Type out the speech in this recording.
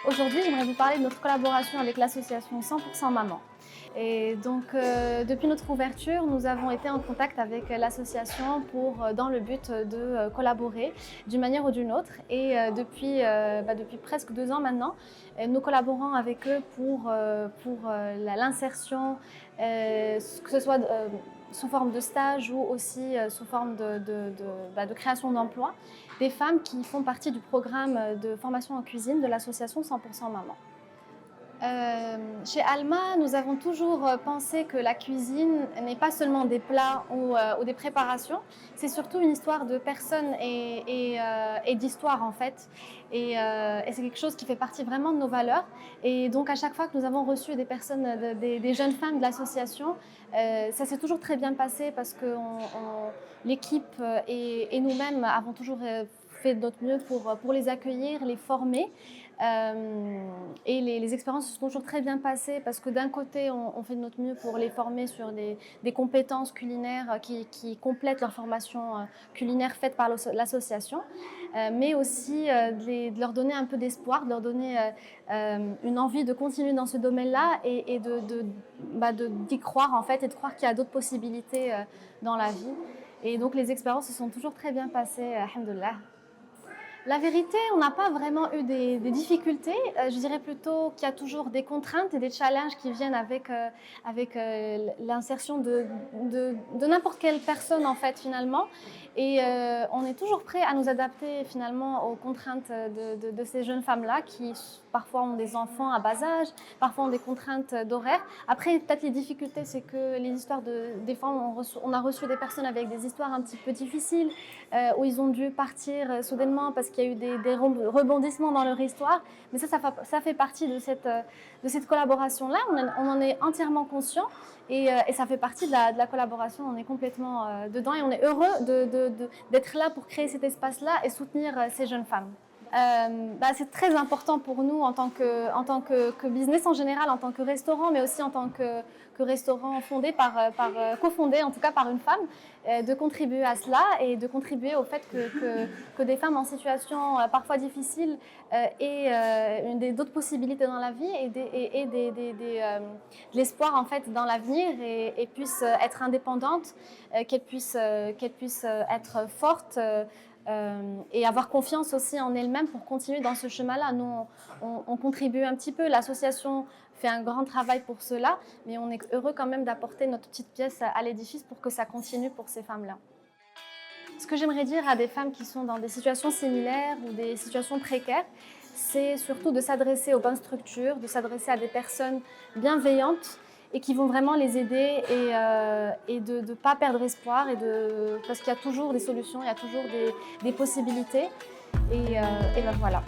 Aujourd'hui, j'aimerais vous parler de notre collaboration avec l'association 100% Maman. Et donc, depuis notre ouverture, nous avons été en contact avec l'association dans le but de collaborer d'une manière ou d'une autre. Et depuis presque 2 ans maintenant, nous collaborons avec eux pour l'insertion, que ce soit sous forme de stage ou aussi sous forme de création d'emplois, des femmes qui font partie du programme de formation en cuisine de l'association 100% Maman. Chez Alma, nous avons toujours pensé que la cuisine n'est pas seulement des plats ou des préparations, c'est surtout une histoire de personnes et d'histoire en fait. Et c'est quelque chose qui fait partie vraiment de nos valeurs. Et donc à chaque fois que nous avons reçu des personnes, des jeunes femmes de l'association, ça s'est toujours très bien passé parce que l'équipe et nous-mêmes avons toujours fait de notre mieux pour les accueillir, les former. Et les expériences se sont toujours très bien passées parce que d'un côté, on fait de notre mieux pour les former sur des compétences culinaires qui complètent leur formation culinaire faite par l'association, mais aussi de leur donner un peu d'espoir, de leur donner une envie de continuer dans ce domaine-là et d'y croire en fait et de croire qu'il y a d'autres possibilités dans la vie. Et donc les expériences se sont toujours très bien passées, alhamdoulilah. La vérité, on n'a pas vraiment eu des difficultés. Je dirais plutôt qu'il y a toujours des contraintes et des challenges qui viennent avec l'insertion de n'importe quelle personne en fait finalement. Et on est toujours prêt à nous adapter finalement aux contraintes de ces jeunes femmes-là qui parfois ont des enfants à bas âge, parfois ont des contraintes d'horaire. Après, peut-être les difficultés, c'est que les histoires des fois, on a reçu des personnes avec des histoires un petit peu difficiles où ils ont dû partir soudainement parce qu'il y a eu des rebondissements dans leur histoire. Mais ça fait partie de cette collaboration-là. On en est entièrement conscient et ça fait partie de la collaboration. On est complètement dedans et on est heureux d'être là pour créer cet espace-là et soutenir ces jeunes femmes. C'est très important pour nous en tant que business en général, en tant que restaurant, mais aussi en tant que restaurant fondé cofondé en tout cas par une femme, de contribuer à cela et de contribuer au fait que des femmes en situation parfois difficile aient d'autres possibilités dans la vie et de l'espoir en fait dans l'avenir et puissent être indépendantes, qu'elles puissent être fortes. Et avoir confiance aussi en elle-même pour continuer dans ce chemin-là. Nous, on contribue un petit peu, l'association fait un grand travail pour cela, mais on est heureux quand même d'apporter notre petite pièce à l'édifice pour que ça continue pour ces femmes-là. Ce que j'aimerais dire à des femmes qui sont dans des situations similaires ou des situations précaires, c'est surtout de s'adresser aux bonnes structures, de s'adresser à des personnes bienveillantes et qui vont vraiment les aider et de ne pas perdre espoir parce qu'il y a toujours des solutions, il y a toujours des possibilités et voilà.